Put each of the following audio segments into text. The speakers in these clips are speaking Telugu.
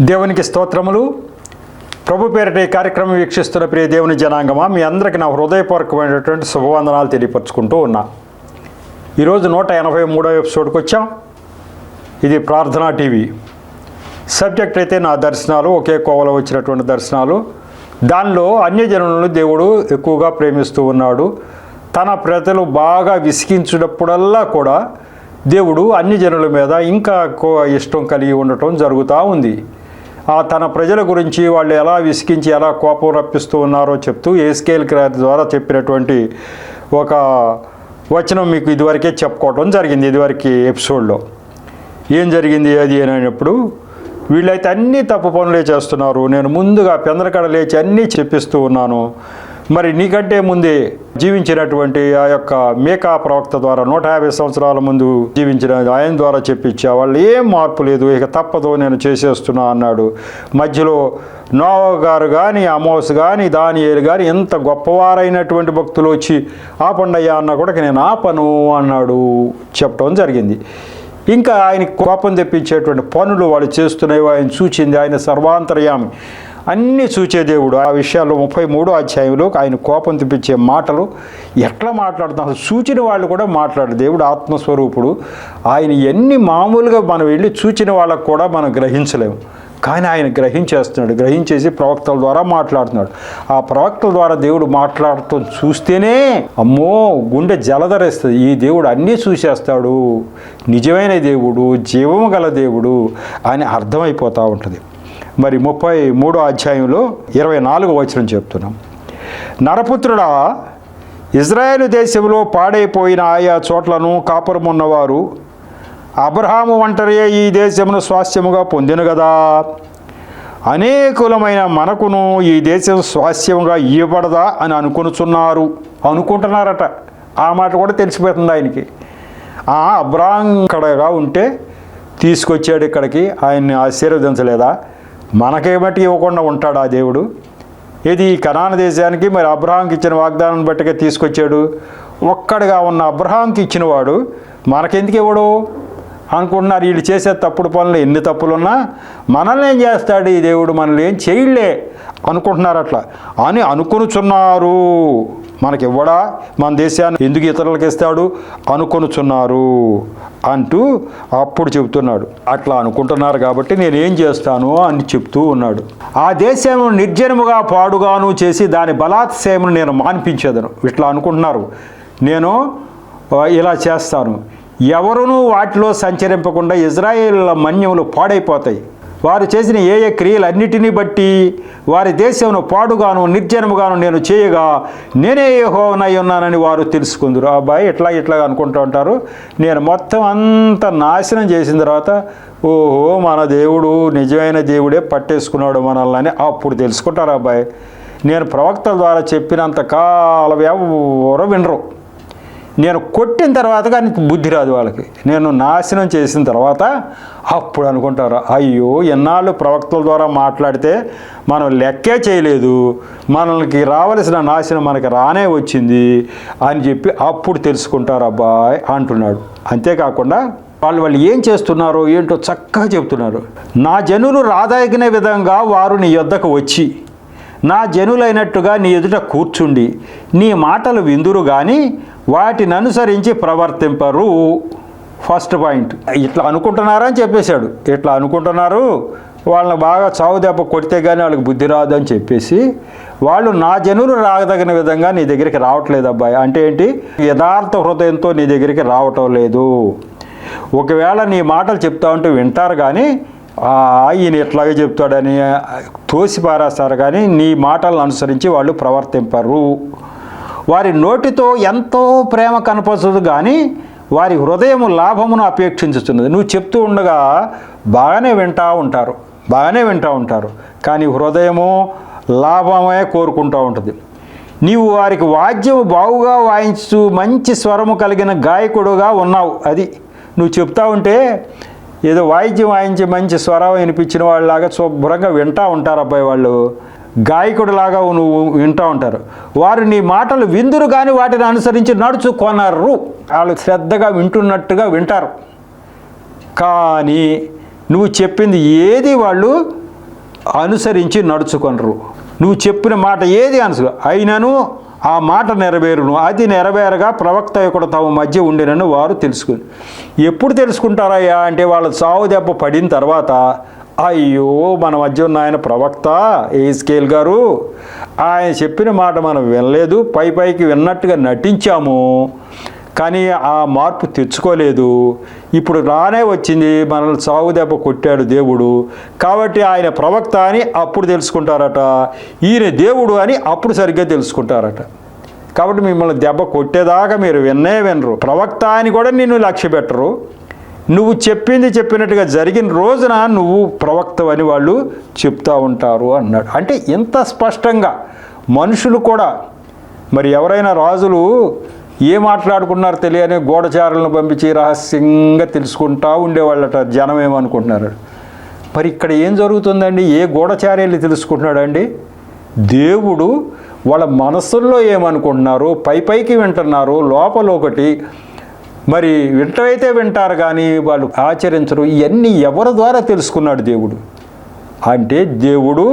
దేవునికి స్తోత్రములు. ప్రభు పేరిట ఈ కార్యక్రమం వీక్షిస్తున్న ప్రియ దేవుని జనాంగమా, మీ అందరికీ నా హృదయపూర్వకమైనటువంటి శుభవందనాలు తెలియపరుచుకుంటూ ఉన్నా. ఈరోజు 183వ ఎపిసోడ్కి వచ్చాం. ఇది ప్రార్థనా టీవీ. సబ్జెక్ట్ అయితే నా దర్శనాలు, ఒకే కోవలో వచ్చినటువంటి దర్శనాలు. దానిలో అన్యజనులను దేవుడు ఎక్కువగా ప్రేమిస్తూ ఉన్నాడు. తన ప్రజలు బాగా విసిగించినప్పుడల్లా కూడా దేవుడు అన్యజనుల మీద ఇంకా ఇష్టం కలిగి ఉండటం జరుగుతూ ఉంది. తన ప్రజల గురించి వాళ్ళు ఎలా విసిగించి ఎలా కోపం రప్పిస్తూ ఉన్నారో చెప్తూ ఎహెజ్కేలు ద్వారా చెప్పినటువంటి ఒక వచనం మీకు ఇదివరకే చెప్పుకోవడం జరిగింది. ఇదివరకు ఎపిసోడ్లో ఏం జరిగింది అది అనేటప్పుడు, వీళ్ళైతే అన్నీ తప్పు పనులే చేస్తున్నారు, నేను ముందుగా పెందరకడ లేచి అన్నీ చెప్పిస్తూ ఉన్నాను, మరి నీకంటే ముందే జీవించినటువంటి ఆ యొక్క మేకా ప్రవక్త ద్వారా 150 సంవత్సరాల ముందు జీవించిన ఆయన ద్వారా చెప్పించా, వాళ్ళు ఏం మార్పు లేదు, ఇక తప్పదు నేను చేసేస్తున్నా అన్నాడు. మధ్యలో నోవా గారు కానీ, ఆమోస్ కానీ, దానియేలు కానీ ఎంత గొప్పవారైనటువంటి భక్తులు వచ్చి ఆపండయ్యా అన్నా కూడా నేను ఆపను అన్నాడు, చెప్పడం జరిగింది. ఇంకా ఆయన కోపం తెప్పించేటువంటి పనులు వాళ్ళు చేస్తున్నాయో ఆయన చూచింది. ఆయన సర్వాంతర్యామి, అన్నీ చూచే దేవుడు. ఆ విషయాల్లో 33వ అధ్యాయంలో ఆయన కోపం తెప్పించే మాటలు ఎట్లా మాట్లాడుతున్నారు, చూచిన వాళ్ళు కూడా మాట్లాడు. దేవుడు ఆత్మస్వరూపుడు. ఆయన ఎన్ని మామూలుగా మనం వెళ్ళి చూచిన వాళ్ళకు కూడా మనం గ్రహించలేము, కానీ ఆయన గ్రహించేస్తున్నాడు. గ్రహించేసి ప్రవక్తల ద్వారా మాట్లాడుతున్నాడు. ఆ ప్రవక్తల ద్వారా దేవుడు మాట్లాడుతూ చూస్తేనే అమ్మో గుండె జలధరిస్తుంది. ఈ దేవుడు అన్నీ చూసేస్తాడు, నిజమైన దేవుడు, జీవము గల దేవుడు అని అర్థమైపోతూ ఉంటుంది. మరి 33వ అధ్యాయంలో 24వ వచనం చెప్తున్నాం. నరపుత్రుడా, ఇజ్రాయేలు దేశంలో పాడైపోయిన ఆయా చోట్లను కాపురమున్నవారు అబ్రహాము ఒంటరియే ఈ దేశమును స్వాస్థ్యముగా పొందిన కదా, అనేకులమైన మనకును ఈ దేశం స్వాస్థ్యముగా ఇవ్వబడదా అని అనుకుంటున్నారట. ఆ మాట కూడా తెలిసిపోతుంది ఆయనకి. అబ్రహాం కడగా ఉంటే తీసుకొచ్చాడు ఇక్కడికి, ఆయన్ని ఆశీర్వదించలేదా? మనకేమటి ఇవ్వకుండా ఉంటాడు ఆ దేవుడు? ఇది కనాన దేశానికి మరి అబ్రహాంకి ఇచ్చిన వాగ్దానం బట్టిగా తీసుకొచ్చాడు. ఒక్కడిగా ఉన్న అబ్రహాంకి ఇచ్చినవాడు మనకెందుకు ఇవ్వడు అనుకుంటున్నారు. వీళ్ళు చేసే తప్పుడు పనులు ఎన్ని తప్పులున్నా మనల్ని ఏం చేస్తాడు ఈ దేవుడు, మనల్ని ఏం చేయలే అనుకుంటున్నారు. అట్లా అని అనుకొనుచున్నారు. మనకి ఇవ్వడా, మన దేశాన్ని ఎందుకు ఇతరులకు ఇస్తాడు అనుకొనుచున్నారు అంటూ అప్పుడు చెబుతున్నాడు. అట్లా అనుకుంటున్నారు కాబట్టి నేనేం చేస్తాను అని చెప్తూ ఉన్నాడు. ఆ దేశం నిర్జనముగా పాడుగాను చేసి దాని బలాత్సయమును నేను మాన్పించేదను. ఇట్లా అనుకుంటున్నారు, నేను ఇలా చేస్తాను. ఎవరునూ వాటిలో సంచరింపకుండా ఇజ్రాయేలుల మన్యములు పాడైపోతాయి. వారు చేసిన ఏ క్రియలన్నిటినీ బట్టి వారి దేశమును పాడుగాను నిర్జనముగాను నేను చేయగా నేనే యెహోవానై ఉన్నానని వారు తెలుసుకుందరు. అబ్బాయి ఇట్లా అనుకుంటూ ఉంటారు. నేను మొత్తం అంతా నాశనం చేసిన తర్వాత ఓహో మన దేవుడు నిజమైన దేవుడే పట్టేసుకున్నాడు మనల్ని అప్పుడు తెలుసుకుంటారు. అబ్బాయి నేను ప్రవక్తల ద్వారా చెప్పినంత కాలం ఎవరో వినరు. నేను కొట్టిన తర్వాత కానీ బుద్ధి రాదు వాళ్ళకి. నేను నాశనం చేసిన తర్వాత అప్పుడు అనుకుంటారు, అయ్యో ఎన్నాళ్ళు ప్రవక్తల ద్వారా మాట్లాడితే మనం లెక్కే చేయలేదు, మనకి రావలసిన నాశనం మనకి రానే వచ్చింది అని చెప్పి అప్పుడు తెలుసుకుంటారు అబ్బాయి అంటున్నాడు. అంతేకాకుండా వాళ్ళు ఏం చేస్తున్నారో ఏంటో చక్కగా చెప్తున్నారు. నా జనులు రాదగిన విధంగా వారు నీ యొద్దకు వచ్చి నా జనులైనట్టుగా నీ ఎదుట కూర్చుండి నీ మాటలు విందురు కానీ వాటిని అనుసరించి ప్రవర్తింపరు. ఫస్ట్ పాయింట్ ఇట్లా అనుకుంటున్నారా అని చెప్పేశాడు. ఇట్లా అనుకుంటున్నారు, వాళ్ళని బాగా చావు దెబ్బ కొడితే కానీ వాళ్ళకి బుద్ధి రాదు అని చెప్పేసి వాళ్ళు నా జనులు రాదగిన విధంగా నీ దగ్గరికి రావట్లేదు అబ్బాయి. అంటే ఏంటి? యథార్థ హృదయంతో నీ దగ్గరికి రావటం లేదు. ఒకవేళ నీ మాటలు చెప్తా ఉంటే వింటారు కానీ ఈయన ఎట్లాగే చెప్తాడని తోసి పారేస్తారు కానీ నీ మాటలను అనుసరించి వాళ్ళు ప్రవర్తింపరు. వారి నోటితో ఎంతో ప్రేమ కనపరచదు కానీ వారి హృదయము లాభమును అపేక్షించుతున్నది. నువ్వు చెప్తూ ఉండగా బాగానే వింటూ ఉంటారు కానీ హృదయము లాభమే కోరుకుంటూ ఉంటుంది. నీవు వారికి వాద్యము బాగుగా వాయించు మంచి స్వరము కలిగిన గాయకుడుగా ఉన్నావు. అది నువ్వు చెప్తా ఉంటే ఏదో వాయిద్యం వాయించి మంచి స్వరం వినిపించిన వాళ్ళలాగా శుభ్రంగా వింటూ ఉంటారు అబ్బాయి. వాళ్ళు గాయకుడిలాగా నువ్వు వింటూ ఉంటారు. వారు నీ మాటలు విందురు కానీ వాటిని అనుసరించి నడుచుకొనరు. వాళ్ళు శ్రద్ధగా వింటున్నట్టుగా వింటారు కానీ నువ్వు చెప్పింది ఏది వాళ్ళు అనుసరించి నడుచుకొనరు. నువ్వు చెప్పిన మాట ఏది అయినను ఆ మాట నెరవేరును, అది నెరవేరగా ప్రవక్త ఒకడు తమ మధ్య ఉండినని వారు తెలుసుకుని. ఎప్పుడు తెలుసుకుంటారయ్యా అంటే వాళ్ళ చావు దెబ్బ పడిన తర్వాత, అయ్యో మన మధ్య ఉన్న ఆయన ప్రవక్త యెహెజ్కేలు గారు, ఆయన చెప్పిన మాట మనం వినలేదు, పైకి విన్నట్టుగా నటించాము, కానీ ఆ మార్పు తెచ్చుకోలేదు, ఇప్పుడు రానే వచ్చింది, మనల్ని చావు దెబ్బ కొట్టాడు దేవుడు, కాబట్టి ఆయన ప్రవక్త అని అప్పుడు తెలుసుకుంటారట, ఈయన దేవుడు అని అప్పుడు సరిగ్గా తెలుసుకుంటారట. కాబట్టి మిమ్మల్ని దెబ్బ కొట్టేదాకా మీరు వినరు, ప్రవక్త అని కూడా నిన్ను లక్ష్య పెట్టరు, నువ్వు చెప్పినట్టుగా జరిగిన రోజున నువ్వు ప్రవక్తవని వాళ్ళు చెప్తూ ఉంటారు అన్నాడు. అంటే ఇంత స్పష్టంగా మనుషులు కూడా, మరి ఎవరైనా రాజులు ఏ మాట్లాడుకున్నారో తెలియని గూఢచారులను పంపించి రహస్యంగా తెలుసుకుంటూ ఉండేవాళ్ళట, జనం ఏమనుకుంటున్నారు. మరి ఇక్కడ ఏం జరుగుతుందండి? ఏ గూఢచార్యాలు తెలుసుకుంటున్నాడండి? దేవుడు వాళ్ళ మనసుల్లో ఏమనుకుంటున్నారు, పైకి వింటున్నారు, లోపల ఒకటి, మరి వింటైతే వింటారు కానీ వాళ్ళు ఆచరించరు. ఇవన్నీ ఎవరి ద్వారా తెలుసుకున్నాడు దేవుడు అంటే? దేవుడు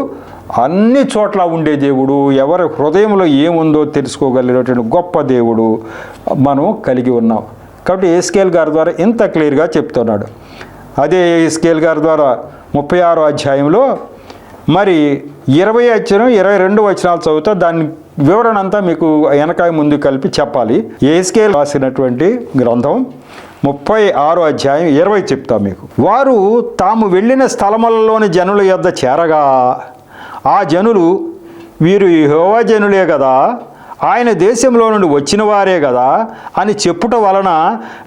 అన్ని చోట్ల ఉండే దేవుడు, ఎవరి హృదయంలో ఏముందో తెలుసుకోగలిగినటువంటి గొప్ప దేవుడు మనం కలిగి ఉన్నాం. కాబట్టి యెహెజ్కేలు గారి ద్వారా ఇంత క్లియర్గా చెప్తున్నాడు. అదే యెహెజ్కేలు గారి ద్వారా 36వ అధ్యాయంలో మరి 22 వచనాలు చదువుతా, దాని వివరణ అంతా మీకు వెనకాయ ముందు కలిపి చెప్పాలి. యెహెజ్కేలు రాసినటువంటి గ్రంథం 36వ అధ్యాయం 20 చెప్తా మీకు. వారు తాము వెళ్ళిన స్థలములలోని జనుల యొద్ద చేరగా, ఆ జనులు వీరు యెహోవా జనులే కదా, ఆయన దేశంలో నుండి వచ్చిన వారే కదా అని చెప్పుట వలన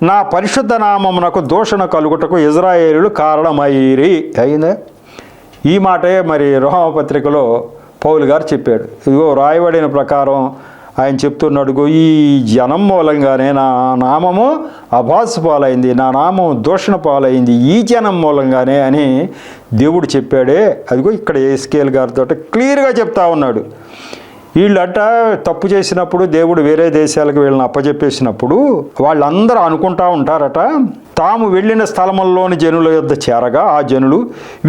నా పరిశుద్ధ నామమునకు దూషణ కలుగుటకు ఇజ్రాయేలీయులు కారణమైరి. అయిందా? ఈ మాటే మరి రోమాపత్రికలో పౌలు గారు చెప్పాడు. ఇదిగో రాయబడిన ప్రకారం ఆయన చెప్తున్నాడు, ఈ జనం మూలంగానే నా నామము అభాసు పాలైంది, నా నామం దూషణ పాలైంది ఈ జనం మూలంగానే అని దేవుడు చెప్పాడే. అదిగో ఇక్కడ యెహెజ్కేలు గారితో క్లియర్గా చెప్తా ఉన్నాడు. వీళ్ళంట తప్పు చేసినప్పుడు దేవుడు వేరే దేశాలకు వీళ్ళని అప్పచెప్పేసినప్పుడు వాళ్ళందరూ అనుకుంటా ఉంటారట, తాము వెళ్ళిన స్థలముల్లోని జనుల యొద్ద చేరగా ఆ జనులు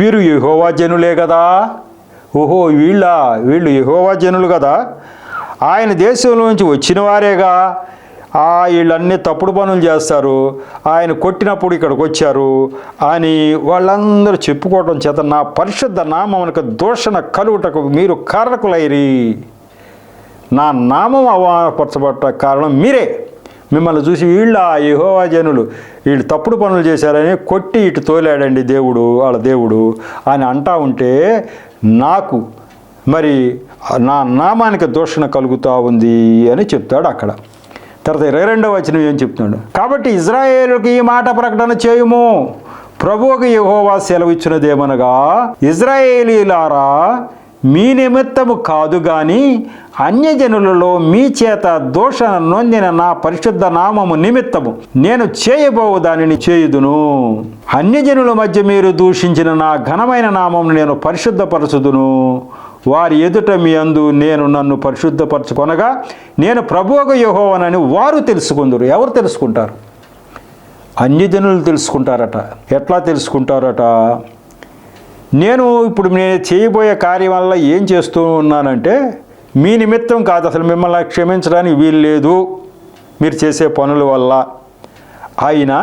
వీరు యెహోవా జనులే కదా, ఓహో వీళ్ళు యెహోవా జనులు కదా, ఆయన దేశంలో నుంచి వచ్చిన వారేగా, వీళ్ళన్నీ తప్పుడు పనులు చేస్తారు, ఆయన కొట్టినప్పుడు ఇక్కడికి వచ్చారు అని వాళ్ళందరూ చెప్పుకోవడం చేత నా పరిశుద్ధ నామమునకు దూషణ కలుగుటకు మీరు కారకులైరి. నా నామం అవమానపరచబట్ట కారణం మీరే. మిమ్మల్ని చూసి వీళ్ళ యెహోవా జనులు వీళ్ళు తప్పుడు పనులు చేశారని కొట్టి ఇటు తోలాడండి దేవుడు, వాళ్ళ దేవుడు అని అంటా ఉంటే నాకు మరి నా నామానికి దూషణ కలుగుతూ ఉంది అని చెప్తాడు అక్కడ. తర్వాత 22వ వచనం ఏం చెప్తున్నాడు? కాబట్టి ఇజ్రాయేలుకి ఈ మాట ప్రకటన చేయుము, ప్రభువుకు యెహోవా సెలవిచ్చినదేమనగా, ఇజ్రాయేలీలారా, మీ నిమిత్తము కాదు గాని అన్యజనులలో మీ చేత దూషణ నొందిన నా పరిశుద్ధ నామము నిమిత్తము నేను చేయబోవు దానిని చేయుదును. అన్యజనుల మధ్య మీరు దూషించిన నా ఘనమైన నామమును నేను పరిశుద్ధపరచుదును. వారి ఎదుట మీ అందు నేను నన్ను పరిశుద్ధపరచుకొనగా నేను ప్రభువుకు యెహోవానని వారు తెలుసుకుందరు. ఎవరు తెలుసుకుంటారు? అన్యజనులు తెలుసుకుంటారట. ఎట్లా తెలుసుకుంటారట? నేను చేయబోయే కార్యం వల్ల ఏం చేస్తూ ఉన్నానంటే, మీ నిమిత్తం కాదు, అసలు మిమ్మల్ని క్షమించడానికి వీలు లేదు మీరు చేసే పనుల వల్ల, అయినా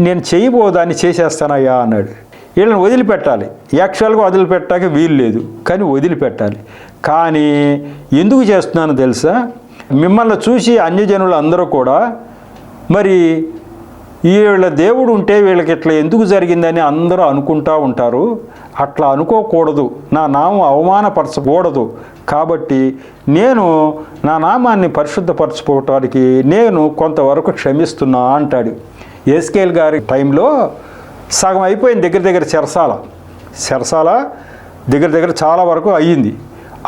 నేను చేయబోదాన్ని చేసేస్తానయ్యా అన్నాడు. వీళ్ళని వదిలిపెట్టాలి, యాక్చువల్గా వదిలిపెట్టాక వీలు లేదు, కానీ వదిలిపెట్టాలి. కానీ ఎందుకు చేస్తున్నానో తెలుసా? మిమ్మల్ని చూసి అన్యజనులు అందరూ కూడా మరి వీళ్ళ దేవుడు ఉంటే వీళ్ళకి ఇట్లా ఎందుకు జరిగిందని అందరూ అనుకుంటూ ఉంటారు. అట్లా అనుకోకూడదు, నా నామం అవమానపరచకూడదు. కాబట్టి నేను నా నామాన్ని పరిశుద్ధపరచుకోవటానికి నేను కొంతవరకు క్షమిస్తున్నా అంటాడు. యెహెజ్కేలు గారి టైంలో సగం అయిపోయింది, దగ్గర చెరసాల దగ్గర చాలా వరకు అయ్యింది.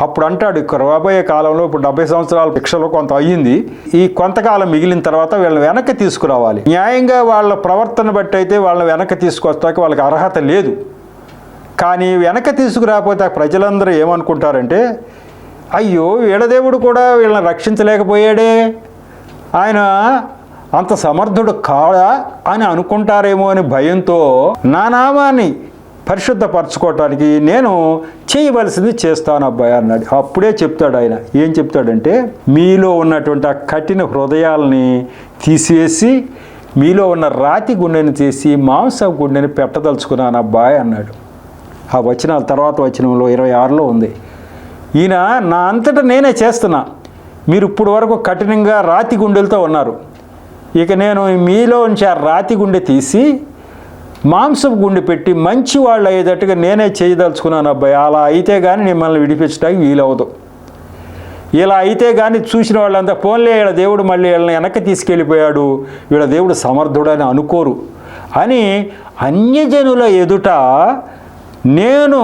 అప్పుడు అంటాడు, రాబోయే కాలంలో ఇప్పుడు 70 సంవత్సరాల శిక్షలో కొంత అయ్యింది, ఈ కొంతకాలం మిగిలిన తర్వాత వీళ్ళని వెనక్కి తీసుకురావాలి. న్యాయంగా వాళ్ళ ప్రవర్తన బట్టి అయితే వాళ్ళని వెనక్కి తీసుకొస్తాక వాళ్ళకి అర్హత లేదు. కానీ వెనక్కి తీసుకురాకపోతే ప్రజలందరూ ఏమనుకుంటారంటే, అయ్యో వీళ్ళ దేవుడు కూడా వీళ్ళని రక్షించలేకపోయాడే, ఆయన అంత సమర్థుడు కాడా అని అనుకుంటారేమో అని భయంతో నా నామాన్ని పరిశుద్ధపరచుకోవటానికి నేను చేయవలసింది చేస్తాను అబ్బాయి అన్నాడు. అప్పుడే చెప్తాడు ఆయన. ఏం చెప్తాడంటే, మీలో ఉన్నటువంటి ఆ కఠిన హృదయాల్ని తీసివేసి మీలో ఉన్న రాతి గుండెని తీసి మాంస గుండెని పెట్టదలుచుకున్నాను అబ్బాయి అన్నాడు. ఆ వచనాల తర్వాత వచనంలో 26లో ఉంది. ఈయన నా అంతటా నేనే చేస్తున్నా, మీరు ఇప్పుడు వరకు కఠినంగా రాతి గుండెలతో ఉన్నారు, ఇక నేను మీలో నుంచి ఆ రాతి గుండె తీసి మాంసపు గుండె పెట్టి మంచి వాళ్ళు అయ్యేటట్టుగా నేనే చేయదలుచుకున్నాను అబ్బాయి. అలా అయితే కానీ మిమ్మల్ని విడిపించడానికి వీలవదు. ఇలా అయితే కానీ చూసిన వాళ్ళంతా పోన్లే వీళ్ళ దేవుడు మళ్ళీ వీళ్ళని వెనక్కి తీసుకెళ్ళిపోయాడు, వీళ్ళ దేవుడు సమర్థుడని అనుకోరు అని అన్యజనుల ఎదుట నేను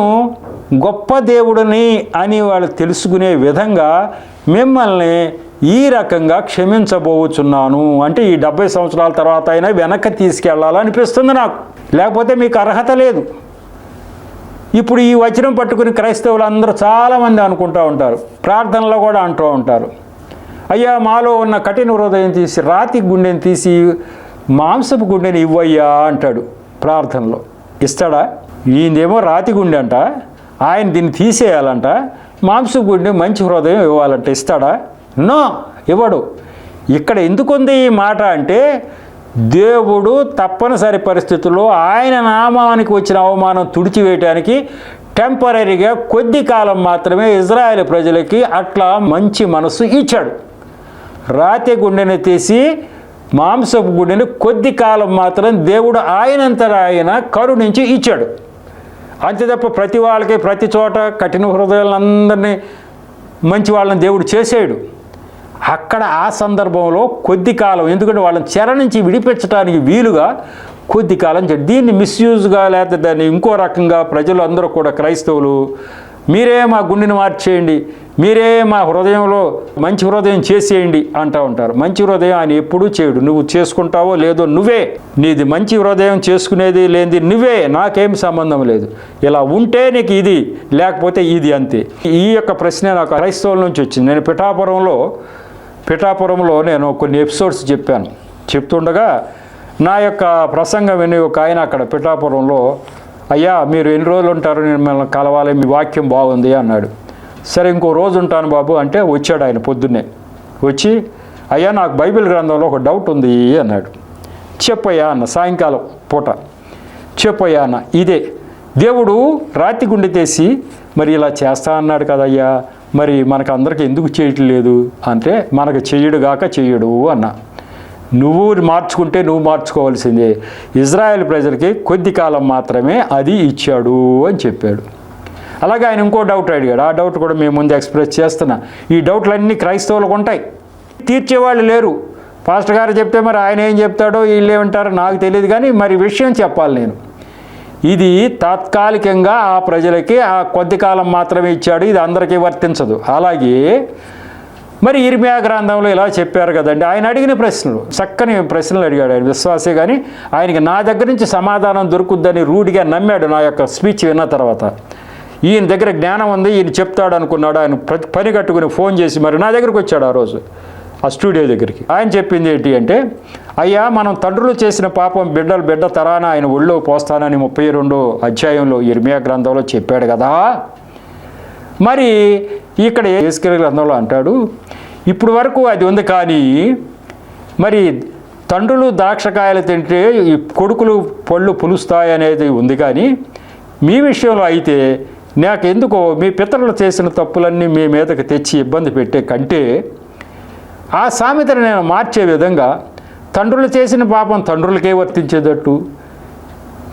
గొప్ప దేవుడిని అని వాళ్ళు తెలుసుకునే విధంగా మిమ్మల్ని ఈ రకంగా క్షమించబోచున్నాను. అంటే ఈ 70 సంవత్సరాల తర్వాత అయినా వెనక్కి తీసుకెళ్లాలనిపిస్తుంది నాకు, లేకపోతే మీకు అర్హత లేదు. ఇప్పుడు ఈ వచనం పట్టుకుని క్రైస్తవులు అందరూ చాలామంది అనుకుంటూ ఉంటారు, ప్రార్థనలో కూడా అంటూ ఉంటారు, అయ్యా మాలో ఉన్న కఠిన హృదయం తీసి రాతి గుండెని తీసి మాంసపు గుండెని ఇవ్వయ్యా అంటాడు ప్రార్థనలో. ఇస్తాడా? ఈయనదేమో రాతి గుండె అంట, ఆయన దీన్ని తీసేయాలంట, మాంసపు గుండె మంచి హృదయం ఇవ్వాలంట. ఇస్తాడా? నో, ఇవ్వడు. ఇక్కడ ఎందుకుంది ఈ మాట అంటే, దేవుడు తప్పనిసరి పరిస్థితుల్లో ఆయన నామానికి వచ్చిన అవమానం తుడిచివేయటానికి టెంపరీగా కొద్ది కాలం మాత్రమే ఇజ్రాయేల్ ప్రజలకి అట్లా మంచి మనసు ఇచ్చాడు. రాతి గుండెని తీసి మాంసపు గుండెని కొద్ది కాలం మాత్రం దేవుడు ఆయనంతటా ఆయన కరుణించి ఇచ్చాడు. అంతే తప్ప ప్రతి వాళ్ళకి ప్రతి చోట కఠిన హృదయాలందరినీ మంచి వాళ్ళని దేవుడు చేసాడు. అక్కడ ఆ సందర్భంలో కొద్ది కాలం, ఎందుకంటే వాళ్ళని చెర నుంచి విడిపించడానికి వీలుగా కొద్ది కాలం దీన్ని మిస్యూజ్గా లేకపోతే దాన్ని ఇంకో రకంగా ప్రజలు అందరూ కూడా క్రైస్తవులు మీరే మా గుండెని మార్చేయండి, మీరే మా హృదయంలో మంచి హృదయం చేసేయండి అంటూ ఉంటారు. మంచి హృదయం ఆయన ఎప్పుడూ చేయడు. నువ్వు చేసుకుంటావో లేదో నువ్వే, నీది మంచి హృదయం చేసుకునేది లేనిది నువ్వే, నాకేం సంబంధం లేదు. ఇలా ఉంటే నీకు ఇది, లేకపోతే ఇది, అంతే. ఈ యొక్క ప్రశ్న నాకు క్రైస్తవుల నుంచి వచ్చింది. నేను పిఠాపురంలో నేను కొన్ని ఎపిసోడ్స్ చెప్పాను. చెప్తుండగా నా యొక్క ప్రసంగం విని ఒక ఆయన అక్కడ పిఠాపురంలో, అయ్యా మీరు ఎన్ని రోజులు ఉంటారు, నేను మిమ్మల్ని కలవాలి, మీ వాక్యం బాగుంది అన్నాడు. సరే ఇంకో రోజు ఉంటాను బాబు అంటే వచ్చాడు ఆయన. పొద్దున్నే వచ్చి, అయ్యా నాకు బైబిల్ గ్రంథంలో ఒక డౌట్ ఉంది అన్నాడు. చెప్పయ్యా అన్న. సాయంకాలం పూట చెప్పయ్యా అన్న. ఇదే దేవుడు రాతి గుండె తీసి మరి ఇలా చేస్తా అన్నాడు కదయ్యా, మరి మనకు అందరికి ఎందుకు చేయట్లేదు అంటే, మనకు చెయ్యడుగాక చెయ్యడు అన్న. నువ్వు మార్చుకుంటే నువ్వు మార్చుకోవాల్సిందే, ఇజ్రాయెల్ ప్రజలకి కొద్ది కాలం మాత్రమే అది ఇచ్చాడు అని చెప్పాడు. అలాగే ఆయన ఇంకో డౌట్ అడిగాడు. ఆ డౌట్ కూడా మేము ముందు ఎక్స్ప్రెస్ చేస్తున్నా. ఈ డౌట్లన్నీ క్రైస్తవులకు ఉంటాయి, తీర్చేవాళ్ళు లేరు. పాస్టర్ గారు చెప్తే మరి ఆయన ఏం చెప్తాడో వీళ్ళు ఏమంటారో నాకు తెలియదు, కానీ మరి విషయం చెప్పాలి నేను. ఇది తాత్కాలికంగా ఆ ప్రజలకి ఆ కొద్ది కాలం మాత్రమే ఇచ్చాడు, ఇది అందరికీ వర్తించదు. అలాగే మరి ఇర్మియా గ్రంథంలో ఇలా చెప్పారు కదండి. ఆయన అడిగిన ప్రశ్నలు, చక్కని ప్రశ్నలు అడిగాడు ఆయన, విశ్వాసే. కానీ ఆయనకి నా దగ్గర నుంచి సమాధానం దొరుకుద్దని రూఢిగా నమ్మాడు. నా యొక్క స్పీచ్ విన్న తర్వాత ఈయన దగ్గర జ్ఞానం ఉంది, ఈయన చెప్తాడు అనుకున్నాడు. ఆయన పని కట్టుకుని ఫోన్ చేసి మరి నా దగ్గరికి వచ్చాడు ఆ రోజు ఆ స్టూడియో దగ్గరికి. ఆయన చెప్పింది ఏంటి అంటే, అయ్యా మనం తండ్రులు చేసిన పాపం బిడ్డ తరాన ఆయన ఒళ్ళో పోస్తానని 32వ అధ్యాయంలో ఇర్మియా గ్రంథంలో చెప్పాడు కదా. మరి ఇక్కడ యేసుకేలు గ్రంథంలో అంటాడు, ఇప్పుడు వరకు అది ఉంది, కానీ మరి తండ్రులు ద్రాక్షకాయలు తింటే ఈ కొడుకులు పళ్ళు పులుస్తాయి అనేది ఉంది, కానీ మీ విషయంలో అయితే నాకెందుకో మీ పితరులు చేసిన తప్పులన్నీ మీ మీదకి తెచ్చి ఇబ్బంది పెట్టే కంటే ఆ సామెతను నేను మార్చే విధంగా తండ్రులు చేసిన పాపం తండ్రులకే వర్తించేటట్టు,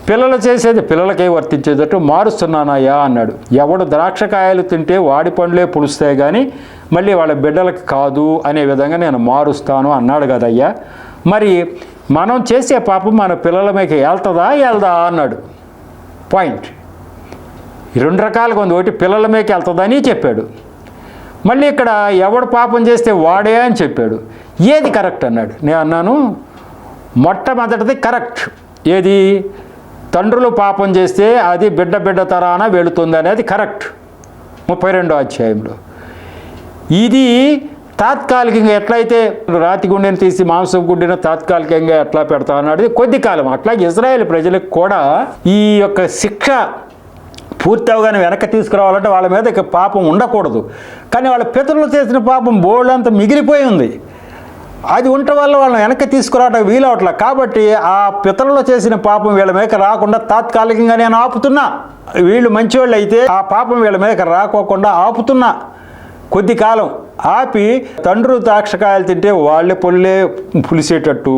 పిల్లలు చేసేది పిల్లలకే వర్తించేటట్టు మారుస్తున్నానయ్యా అన్నాడు. ఎవడు ద్రాక్షకాయలు తింటే వాడి పండ్లే పులుస్తాయి కానీ మళ్ళీ వాళ్ళ బిడ్డలకు కాదు అనే విధంగా నేను మారుస్తాను అన్నాడు కదయ్యా. మరి మనం చేసే పాపం మన పిల్లల మీద వెళ్దా అన్నాడు. పాయింట్. 2 రకాలుగా ఉంది. ఒకటి పిల్లల మీదకి వెళ్తుందని చెప్పాడు, మళ్ళీ ఇక్కడ ఎవడు పాపం చేస్తే వాడే అని చెప్పాడు. ఏది కరెక్ట్ అన్నాడు. నేను అన్నాను, మొట్టమొదటిది కరెక్ట్. ఏది? తండ్రులు పాపం చేస్తే అది బిడ్డ తరాన వెళుతుంది అనేది కరెక్ట్ 32వ అధ్యాయంలో. ఇది తాత్కాలికంగా ఎట్లయితే రాతి గుండెను తీసి మాంసం గుండెను తాత్కాలికంగా ఎట్లా పెడతా అన్నది కొద్ది కాలం. అట్లాగే ఇజ్రాయేల్ ప్రజలకు కూడా ఈ యొక్క శిక్ష పూర్తి అవగానే వెనక్కి తీసుకురావాలంటే వాళ్ళ మీద ఇక పాపం ఉండకూడదు. కానీ వాళ్ళ పితరులు చేసిన పాపం బోల్డంతా మిగిలిపోయి ఉంది. అది ఉండటం వల్ల వాళ్ళని వెనక్కి తీసుకురావడం వీలవట్లా. కాబట్టి ఆ పితరులు చేసిన పాపం వీళ్ళ మీద రాకుండా తాత్కాలికంగా నేను ఆపుతున్నా. వీళ్ళు మంచివాళ్ళు అయితే ఆ పాపం వీళ్ళ మీద రాకోకుండా ఆపుతున్నా. కొద్ది కాలం ఆపి తండ్రులు ద్రాక్షకాయలు తింటే వాళ్ళే పళ్ళే పులిసేటట్టు,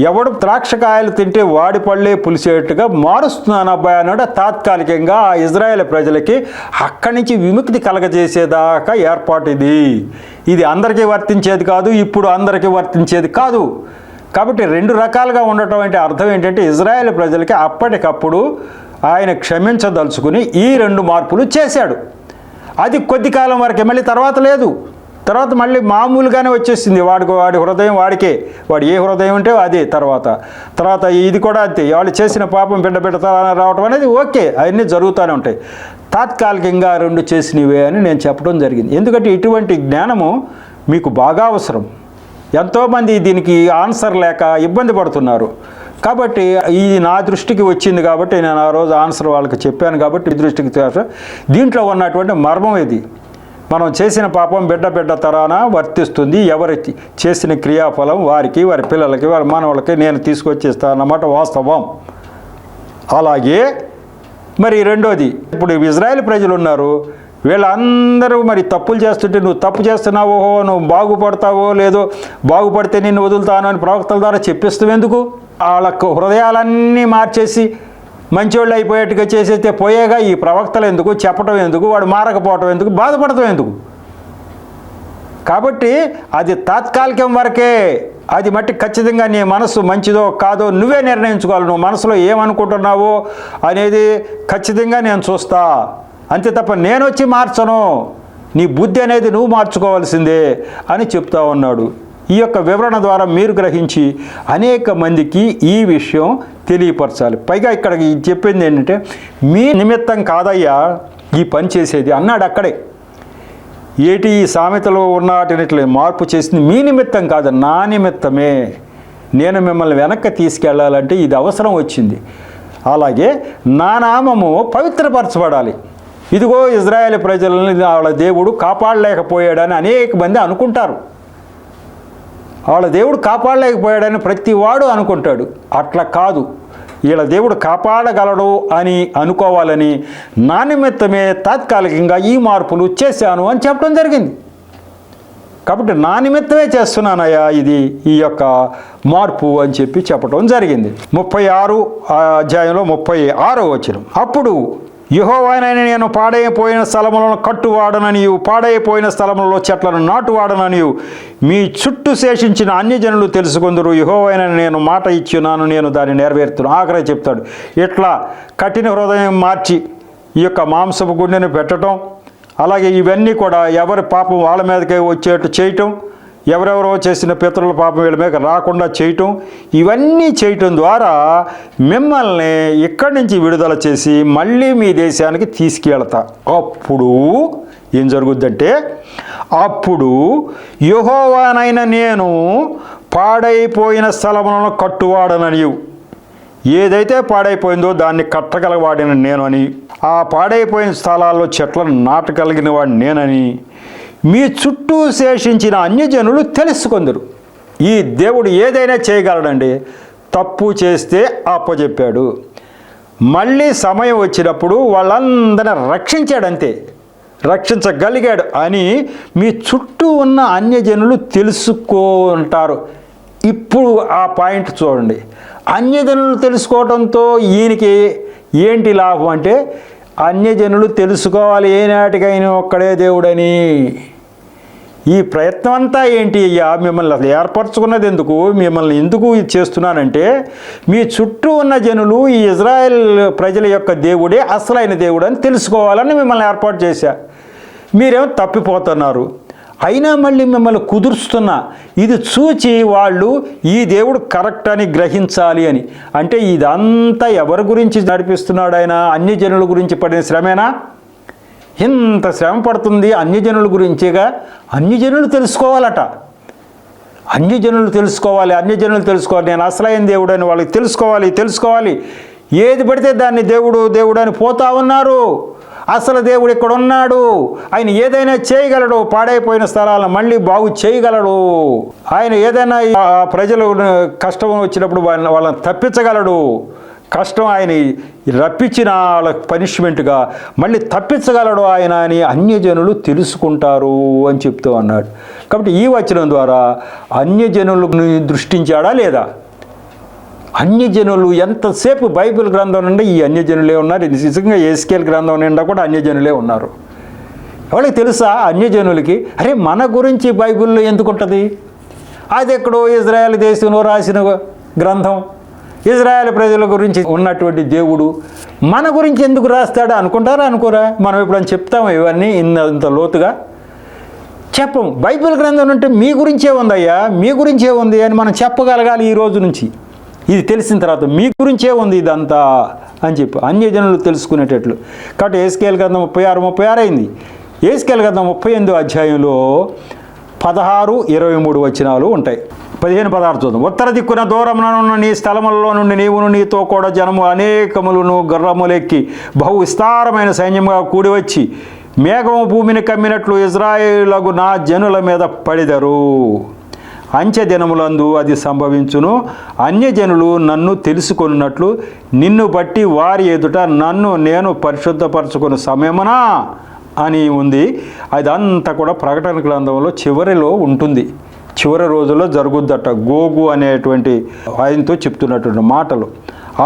ఎవడు ద్రాక్షకాయలు తింటే వాడి పళ్ళే పులిసేట్టుగా మారుస్తున్నాను అబ్బాయి అన్నాడు. తాత్కాలికంగా ఆ ఇజ్రాయేల్ ప్రజలకి అక్కడి నుంచి విముక్తి కలగజేసేదాకా ఏర్పాటు ఇది అందరికీ వర్తించేది కాదు, ఇప్పుడు అందరికీ వర్తించేది కాదు. కాబట్టి రెండు రకాలుగా ఉండటం అంటే అర్థం ఏంటంటే ఇజ్రాయేల్ ప్రజలకి అప్పటికప్పుడు ఆయన క్షమించదలుచుకుని ఈ రెండు మార్పులు చేశాడు. అది కొద్ది కాలం వరకే, మళ్ళీ తర్వాత లేదు. తర్వాత మళ్ళీ మామూలుగానే వచ్చేసింది. వాడి హృదయం వాడికే, వాడు ఏ హృదయం ఉంటే అదే. తర్వాత ఇది కూడా అంతే. వాళ్ళు చేసిన పాపం బిడ్డ రావడం అనేది ఓకే, అవన్నీ జరుగుతూనే ఉంటాయి. తాత్కాలికంగా రెండు చేసినవే అని నేను చెప్పడం జరిగింది. ఎందుకంటే ఇటువంటి జ్ఞానము మీకు బాగా అవసరం. ఎంతోమంది దీనికి ఆన్సర్ లేక ఇబ్బంది పడుతున్నారు. కాబట్టి ఇది నా దృష్టికి వచ్చింది కాబట్టి నేను ఆ రోజు ఆన్సర్ వాళ్ళకి చెప్పాను. కాబట్టి ఈ దృష్టికి దీంట్లో ఉన్నటువంటి మర్మం ఇది. మనం చేసిన పాపం బిడ్డ తరాన వర్తిస్తుంది. ఎవరి చేసిన క్రియాఫలం వారికి, వారి పిల్లలకి, వారి మానవులకి నేను తీసుకొచ్చేస్తాను అన్నమాట వాస్తవం. అలాగే మరి రెండోది, ఇప్పుడు ఇజ్రాయేల్ ప్రజలు ఉన్నారు, వీళ్ళందరూ మరి తప్పులు చేస్తుంటే నువ్వు తప్పు చేస్తున్నావో, నువ్వు బాగుపడతావో లేదో, బాగుపడితే నిన్ను వదులుతాను అని ప్రవక్తల ద్వారా చెప్పిస్తావు ఎందుకు? వాళ్ళకు హృదయాలన్నీ మార్చేసి మంచివాళ్ళు అయిపోయేట్టుగా చేసేస్తే పోయేగా ఈ ప్రవక్తలు ఎందుకు, చెప్పటం ఎందుకు, వాడు మారకపోవటం ఎందుకు, బాధపడటం ఎందుకు? కాబట్టి అది తాత్కాలికం వరకే. అది మట్టి ఖచ్చితంగా నీ మనసు మంచిదో కాదో నువ్వే నిర్ణయించుకోవాలి. నువ్వు మనసులో ఏమనుకుంటున్నావో అనేది ఖచ్చితంగా నేను చూస్తా, అంతే తప్ప నేను వచ్చి మార్చను. నీ బుద్ధి అనేది నువ్వు మార్చుకోవాల్సిందే అని చెప్తా ఉన్నాడు. ఈ యొక్క వివరణ ద్వారా మీరు గ్రహించి అనేక మందికి ఈ విషయం తెలియపరచాలి. పైగా ఇక్కడ చెప్పింది ఏంటంటే మీ నిమిత్తం కాదయ్యా ఈ పని చేసేది అన్నాడు. అక్కడే ఏటి ఈ సామెతలో ఉన్నటినట్లే మార్పు చేసింది మీ నిమిత్తం కాదు, నా నిమిత్తమే. నేను మిమ్మల్ని వెనక్కి తీసుకెళ్ళాలంటే ఇది అవసరం వచ్చింది. అలాగే నా నామము పవిత్రపరచబడాలి. ఇదిగో ఇజ్రాయేల్ ప్రజలని వాళ్ళ దేవుడు కాపాడలేకపోయాడని అనేక మంది అనుకుంటారు. వాళ్ళ దేవుడు కాపాడలేకపోయాడని ప్రతి వాడు అనుకుంటాడు. అట్లా కాదు, వీళ్ళ దేవుడు కాపాడగలడు అని అనుకోవాలని నా నిమిత్తమే తాత్కాలికంగా ఈ మార్పులు చేశాను అని చెప్పడం జరిగింది. కాబట్టి నా నిమిత్తమే చేస్తున్నానయ్యా ఈ యొక్క మార్పు అని చెప్పడం జరిగింది. 36 అధ్యాయంలో 36వ వచనం, అప్పుడు యెహోవానైన నేను పాడైపోయిన స్థలములను కట్టువాడననియు, పాడైపోయిన స్థలములలో చెట్లను నాటువాడననియు మీ చుట్టూ శేషించిన అన్యజనులు తెలుసుకుందరు. యెహోవానైన నేను మాట ఇచ్చున్నాను, నేను దాన్ని నెరవేరుతున్నాను. ఆఖరే చెప్తాడు, ఇట్లా కఠిన హృదయం మార్చి ఈ యొక్క మాంసపు గుండెను పెట్టడం, అలాగే ఇవన్నీ కూడా ఎవరి పాపం వాళ్ళ మీదకే వచ్చేట్టు చేయటం, ఎవరెవరో చేసిన పితరుల పాపం వీళ్ళ మీద రాకుండా చేయటం, ఇవన్నీ చేయటం ద్వారా మిమ్మల్ని ఇక్కడి నుంచి విడుదల చేసి మళ్ళీ మీ దేశానికి తీసుకెళ్తా. అప్పుడు ఏం జరుగుద్దంటే, అప్పుడు యెహోవానైన నేను పాడైపోయిన స్థలములను కట్టువాడననియు, ఏదైతే పాడైపోయిందో దాన్ని కట్టగలవాడిన నేను అని, ఆ పాడైపోయిన స్థలాల్లో చెట్లను నాటగలిగిన వాడిని నేనని మీ చుట్టూ శేషించిన అన్యజనులు తెలుసుకుందరు. ఈ దేవుడు ఏదైనా చేయగలడండి. తప్పు చేస్తే అప్పచెప్పాడు, మళ్ళీ సమయం వచ్చినప్పుడు వాళ్ళందరినీ రక్షించాడంతే, రక్షించగలిగాడు అని మీ చుట్టూ ఉన్న అన్యజనులు తెలుసుకుంటారు. ఇప్పుడు ఆ పాయింట్ చూడండి. అన్యజనులు తెలుసుకోవడంతో ఈయనకి ఏంటి లాభం అంటే, అన్యజనులు తెలుసుకోవాలి ఏనాటికైనా ఒక్కడే దేవుడని. ఈ ప్రయత్నం అంతా ఏంటి అయ్యా, మిమ్మల్ని అసలు ఏర్పరచుకున్నది ఎందుకు, మిమ్మల్ని ఎందుకు ఇది చేస్తున్నానంటే, మీ చుట్టూ ఉన్న జనులు ఈ ఇజ్రాయెల్ ప్రజల యొక్క దేవుడే అసలైన దేవుడు అని తెలుసుకోవాలని మిమ్మల్ని ఏర్పాటు చేశా. మీరేమో తప్పిపోతున్నారు, అయినా మళ్ళీ మిమ్మల్ని కుదురుస్తున్నా. ఇది చూచి వాళ్ళు ఈ దేవుడు కరెక్ట్ అని గ్రహించాలి అని. అంటే ఇదంతా ఎవరి గురించి నడిపిస్తున్నాడు ఆయన? అన్ని జనుల గురించి పడిన శ్రమేనా? ఇంత శ్రమ పడుతుంది అన్యజనుల గురించేగా. అన్యజనులు తెలుసుకోవాలట, అన్యజనులు తెలుసుకోవాలి, అన్యజనులు తెలుసుకోవాలి. నేను అసలైన దేవుడు అని వాళ్ళకి తెలుసుకోవాలి. ఏది పడితే దాన్ని దేవుడు అని పోతా ఉన్నారు. అసలు దేవుడు ఇక్కడ ఉన్నాడు, ఆయన ఏదైనా చేయగలడు. పాడైపోయిన స్థలాలను మళ్ళీ బాగు చేయగలడు. ఆయన ఏదైనా ప్రజలు కష్టం వచ్చినప్పుడు వాళ్ళని తప్పించగలడు. కష్టం ఆయన రప్పించిన వాళ్ళ పనిష్మెంట్గా మళ్ళీ తప్పించగలడు ఆయన అని అన్యజనులు తెలుసుకుంటారు అని చెప్తూ అన్నాడు. కాబట్టి ఈ వచనం ద్వారా అన్యజనులను దృష్టించాడా లేదా? అన్యజనులు ఎంతసేపు బైబిల్ గ్రంథం నుండి ఈ అన్యజనులే ఉన్నారు. నిజంగా ఎస్కేల్ గ్రంథం నిండా కూడా అన్యజనులే ఉన్నారు. ఎవరికి తెలుసా అన్యజనులకి, అరే మన గురించి బైబిల్లో ఎందుకు ఉంటుంది? అది ఎక్కడో ఇజ్రాయెల్ దేశంలో రాసిన గ్రంథం, ఇజ్రాయెల్ ప్రజల గురించి ఉన్నటువంటి దేవుడు మన గురించి ఎందుకు రాస్తాడు అనుకుంటారా అనుకోరా? మనం ఎప్పుడైనా చెప్తాము ఇవన్నీ ఇంత లోతుగా చెప్పము. బైబిల్ గ్రంథం అంటే మీ గురించే ఉందయ్యా, మీ గురించే ఉంది అని మనం చెప్పగలగాలి. ఈ రోజు నుంచి ఇది తెలిసిన తర్వాత మీ గురించే ఉంది ఇదంతా అని చెప్పి అన్యజనులు తెలుసుకునేటట్లు. కాబట్టి ఎస్కేల్ గ్రంథం 36 అయింది. ఎస్కేల్ గ్రంథం 38 అధ్యాయంలో 16, 23 వచనాలు ఉంటాయి. 15, 16 చూద్దాం. ఉత్తర దిక్కున దూరమున నీ స్థలములలో నుండి నీవును నీతో కూడా జనము అనేకములను గుర్రములెక్కి బహు విస్తారమైన సైన్యముగా కూడి వచ్చి మేఘము భూమిని కమ్మినట్లు ఇజ్రాయేలుగు నా జనుల మీద పడిదరు. అంచె దినములందు అది సంభవించును. అన్యజనులు నన్ను తెలుసుకున్నట్లు నిన్ను బట్టి వారి ఎదుట నన్ను నేను పరిశుద్ధపరచుకున్న సమయమునా అని ఉంది. అదంతా కూడా ప్రకటన గ్రంథంలో చివరిలో ఉంటుంది. చివరి రోజుల్లో జరుగుద్దట. గోగు అనేటువంటి ఆయనతో చెప్తున్నటువంటి మాటలు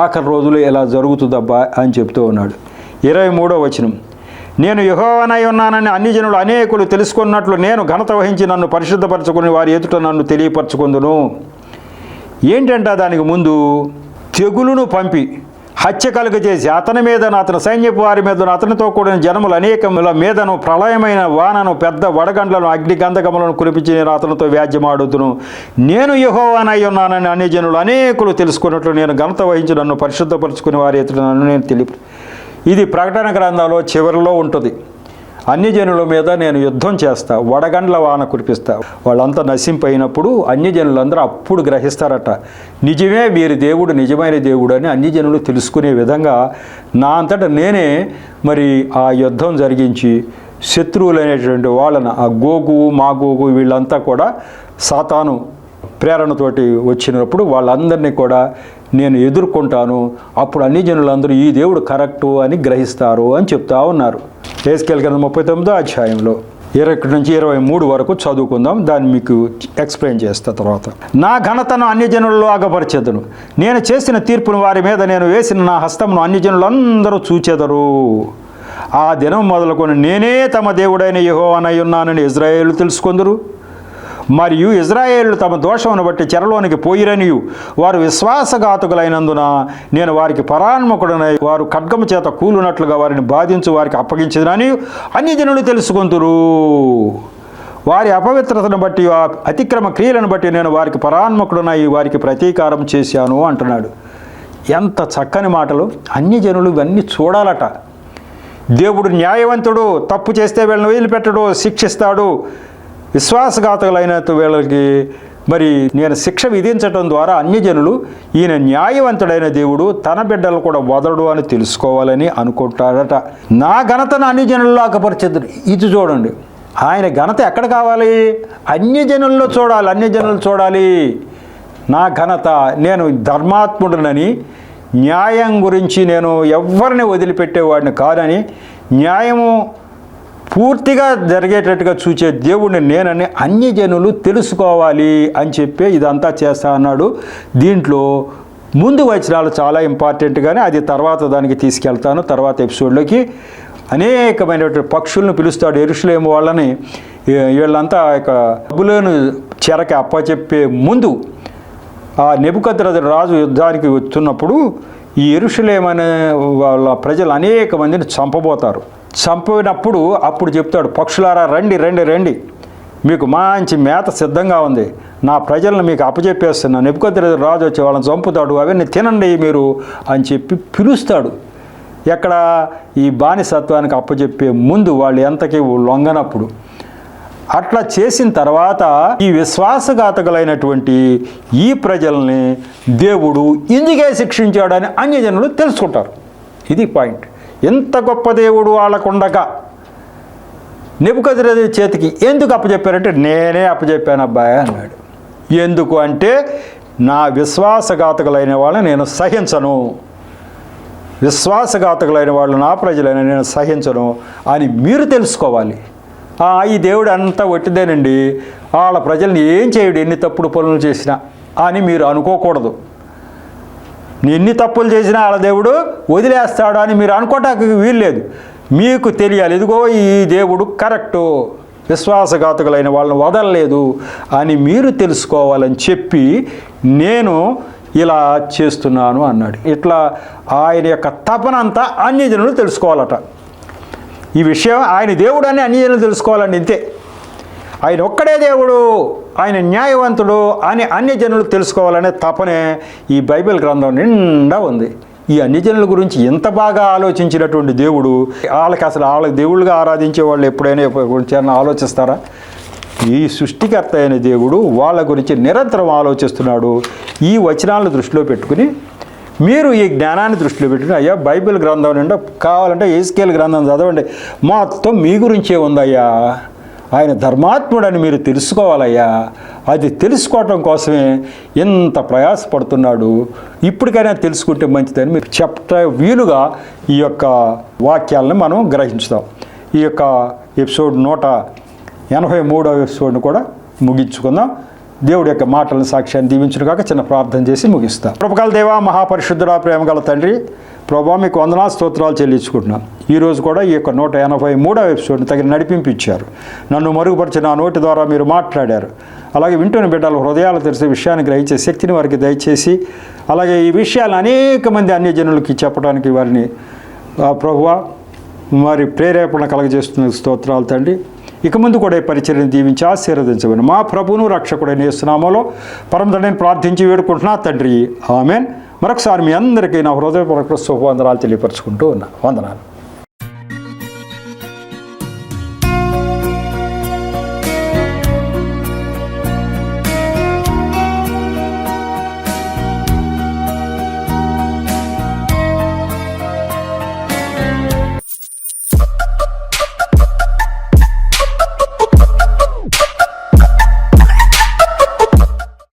ఆఖరి రోజులు ఎలా జరుగుతుందబ్బా అని చెప్తూ ఉన్నాడు. 23వ వచనం. నేను యెహోవానై ఉన్నానని అన్యజనులు అనేకులు తెలుసుకున్నట్లు నేను ఘనత వహించి నన్ను పరిశుద్ధపరచుకుని వారి ఎదుట నన్ను తెలియపరచుకుందును. ఏంటంటే దానికి ముందు తెగులును పంపి హత్య కలుగజేసి అతని మీదను అతని సైన్యపు వారి మీదను అతనితో కూడిన జనములు అనేకముల మీదను ప్రళయమైన వానను పెద్ద వడగండ్లను అగ్ని గంధకములను కురిపించి నేను అతనితో వ్యాజ్యమాడుతును. నేను యెహోవానై ఉన్నానని అన్యజనులు అనేకులు తెలుసుకున్నట్లు నేను ఘనత వహించి నన్ను పరిశుద్ధపరచుకుని వారి ఎదుట నన్ను నేను ఇది ప్రకటన గ్రంథంలో చివరిలో ఉంటుంది. అన్యజనుల మీద నేను యుద్ధం చేస్తా, వడగండ్ల వాన కురిపిస్తా. వాళ్ళంతా నశింపైనప్పుడు అన్యజనులందరూ అప్పుడు గ్రహిస్తారట, నిజమే వీరి దేవుడు నిజమైన దేవుడు అని అన్యజనులు తెలుసుకునే విధంగా నా అంతటా నేనే మరి ఆ యుద్ధం జరిగించి శత్రువులైనటువంటి వాళ్ళను ఆ గోగు మాగోగు వీళ్ళంతా కూడా సాతాను ప్రేరణతోటి వచ్చినప్పుడు వాళ్ళందరినీ కూడా నేను ఎదుర్కొంటాను. అప్పుడు అన్ని జనులందరూ ఈ దేవుడు కరెక్టు అని గ్రహిస్తారు అని చెప్తా ఉన్నారు. ఎస్కేల్ గ్రంథం 39వ అధ్యాయంలో 21 నుంచి 23 వరకు చదువుకుందాం. దాన్ని మీకు ఎక్స్ప్లెయిన్ చేస్తా తర్వాత. నా ఘనతను అన్యజనులలో అగపరిచెదను, నేను చేసిన తీర్పును వారి మీద నేను వేసిన నా హస్తమును అన్యజనులందరూ చూచెదరు. ఆ దినం మొదలుకొని నేనే తమ దేవుడైన యెహోవానై ఉన్నానని ఇజ్రాయేలు తెలుసుకొందురు. మరియు ఇజ్రాయేలు తమ దోషమును బట్టి చెరలోనికి పోయిరనియు వారు విశ్వాసఘాతుకులైనందున నేను వారికి పరాన్ముఖుడనై వారు ఖడ్గము చేత కూలునట్లుగా వారిని బాధించు వారికి అప్పగించదని అన్యజనులు తెలుసుకొందురు. వారి అపవిత్రతను బట్టి అతిక్రమ క్రియలను బట్టి నేను వారికి పరాన్ముఖుడనై వారికి ప్రతీకారం చేశాను అంటున్నాడు. ఎంత చక్కని మాటలు! అన్యజనులు ఇవన్నీ చూడాలట. దేవుడు న్యాయవంతుడు, తప్పు చేస్తే వీళ్ళని వదిలిపెట్టడు, శిక్షిస్తాడు. విశ్వాసఘాతకులైన వీళ్ళకి మరి నేను శిక్ష విధించటం ద్వారా అన్యజనులు ఈయన న్యాయవంతుడైన దేవుడు, తన బిడ్డలు కూడా వదలడు అని తెలుసుకోవాలని అనుకుంటాడట. నా ఘనతను అన్యజనుల్లో అగపరిచెదరు. ఇది చూడండి, ఆయన ఘనత ఎక్కడ కావాలి? అన్యజనుల్లో చూడాలి. అన్యజనులు చూడాలి నా ఘనత. నేను ధర్మాత్ముడనని, న్యాయం గురించి నేను ఎవరిని వదిలిపెట్టేవాడిని కాదని, న్యాయము పూర్తిగా జరిగేటట్టుగా చూచే దేవుడిని నేనని అన్యజనులు తెలుసుకోవాలి అని చెప్పి ఇదంతా చేస్తా అన్నాడు. దీంట్లో ముందు వచనాలు చాలా ఇంపార్టెంట్గానే, అది తర్వాత దానికి తీసుకెళ్తాను తర్వాత ఎపిసోడ్లోకి. అనేకమైనటువంటి పక్షులను పిలుస్తాడు యెరూషలేము వాళ్ళని. వీళ్ళంతా ఇక బబులోను చెరకి అప్పచెప్పే ముందు ఆ నెబుకద్నెజరు రాజు యుద్ధానికి వస్తున్నప్పుడు ఈ యెరూషలేము అనే వాళ్ళ ప్రజలు అనేక మందిని చంపబోతారు. చంపినప్పుడు అప్పుడు చెప్తాడు, పక్షులారా రండి రండి రండి, మీకు మంచి మేత సిద్ధంగా ఉంది, నా ప్రజలను మీకు అప్పచెప్పేస్తున్నా. నెబుకద్నెజరు రాజు వచ్చి వాళ్ళని చంపుతాడు, అవన్నీ తినండి మీరు అని చెప్పి పిలుస్తాడు. ఎక్కడ ఈ బానిసత్వానికి అప్పచెప్పే ముందు వాళ్ళు ఎంతకీ లొంగనప్పుడు. అట్లా చేసిన తర్వాత ఈ విశ్వాసఘాతకులైనటువంటి ఈ ప్రజల్ని దేవుడు ఇందుకే శిక్షించాడని అన్యజనులు తెలుసుకుంటారు. ఇది పాయింట్. ఎంత గొప్ప దేవుడు వాళ్ళకుండగా నెబుకద్నెజరు చేతికి ఎందుకు అప్పచెప్పారంటే, నేనే అప్పచెప్పాను అబ్బాయి అన్నాడు. ఎందుకు అంటే, నా విశ్వాసఘాతకులైన వాళ్ళని నేను సహించను, విశ్వాసఘాతకులైన వాళ్ళు నా ప్రజలైన నేను సహించను అని మీరు తెలుసుకోవాలి. ఈ దేవుడు అంతా ఒట్టిదేనండి, వాళ్ళ ప్రజల్ని ఏం చేయడు ఎన్ని తప్పుడు పనులు చేసినా అని మీరు అనుకోకూడదు. ఎన్ని తప్పులు చేసినా వాళ్ళ దేవుడు వదిలేస్తాడు అని మీరు అనుకోవటానికి వీల్లేదు. మీకు తెలియాలి, ఇదిగో ఈ దేవుడు కరెక్టు, విశ్వాసఘాతకులైన వాళ్ళని వదలలేదు అని మీరు తెలుసుకోవాలని చెప్పి నేను ఇలా చేస్తున్నాను అన్నాడు. ఇట్లా ఆయన యొక్క తపన అంతా అన్యజనులు తెలుసుకోవాలట. ఈ విషయం ఆయన దేవుడు అని అన్యజనులు తెలుసుకోవాలండి, ఇంతే. ఆయన ఒక్కడే దేవుడు, ఆయన న్యాయవంతుడు అని అన్యజనులు తెలుసుకోవాలనే తపనే ఈ బైబిల్ గ్రంథం నిండా ఉంది. ఈ అన్యజనుల గురించి ఎంత బాగా ఆలోచించినటువంటి దేవుడు, వాళ్ళకి అసలు వాళ్ళకి దేవుళ్ళుగా ఆరాధించే వాళ్ళు ఎప్పుడైనా గురించి ఆలోచిస్తారా? ఈ సృష్టికర్త అయిన దేవుడు వాళ్ళ గురించి నిరంతరం ఆలోచిస్తున్నాడు. ఈ వచనాలను దృష్టిలో పెట్టుకుని మీరు ఈ జ్ఞానాన్ని దృష్టిలో పెట్టుకుని, అయ్యా బైబిల్ గ్రంథం నిండా కావాలంటే ఎహెజ్కేలు గ్రంథం చదవండి, మొత్తం మీ గురించే ఉందయ్యా, ఆయన ధర్మాత్ముడని మీరు తెలుసుకోవాలయ్యా, అది తెలుసుకోవటం కోసమే ఎంత ప్రయాసపడుతున్నాడు, ఇప్పటికైనా తెలుసుకుంటే మంచిదని మీరు చెప్ప వీలుగా ఈ యొక్క వాక్యాలను మనం గ్రహించుతాం. ఈ యొక్క ఎపిసోడ్ 183వ ఎపిసోడ్ను కూడా ముగించుకుందాం. దేవుడి యొక్క మాటలను సాక్ష్యాన్ని దీవించును కాక చిన్న ప్రార్థన చేసి ముగిస్తాం. కృపగల దేవా, మహాపరిశుద్ధుడా, ప్రేమగల తండ్రి, ప్రభా మీకు వందనాలు స్తోత్రాలు చెల్లించుకుంటున్నాను. ఈరోజు కూడా ఈ యొక్క 183వ ఎపిసోడ్ని తగిన నడిపించారు. నన్ను మరుగుపరిచిన నా నోటి ద్వారా మీరు మాట్లాడారు. అలాగే వింటున్న బిడ్డల హృదయాలు తెలిసే విషయాన్ని గ్రహించే శక్తిని వారికి దయచేసి, అలాగే ఈ విషయాలు అనేక మంది అన్యజనులకి చెప్పడానికి వారిని ప్రభువా మరి ప్రేరేపణ కలగజేస్తున్న స్తోత్రాలు తండ్రి. ఇక ముందు కూడా ఈ పరిచర్యను దీవించి ఆశీర్వదించమని మా ప్రభువును రక్షకుడైన యేసు నామములో పరమ తండ్రిని ప్రార్థించి వేడుకుంటున్నా తండ్రి, ఆమేన్. మరొకసారి మీ అందరికీ నా హృదయపూర్వక శుభవందనాలు తెలియపరచుకుంటూ ఉన్నా. వందనాలు.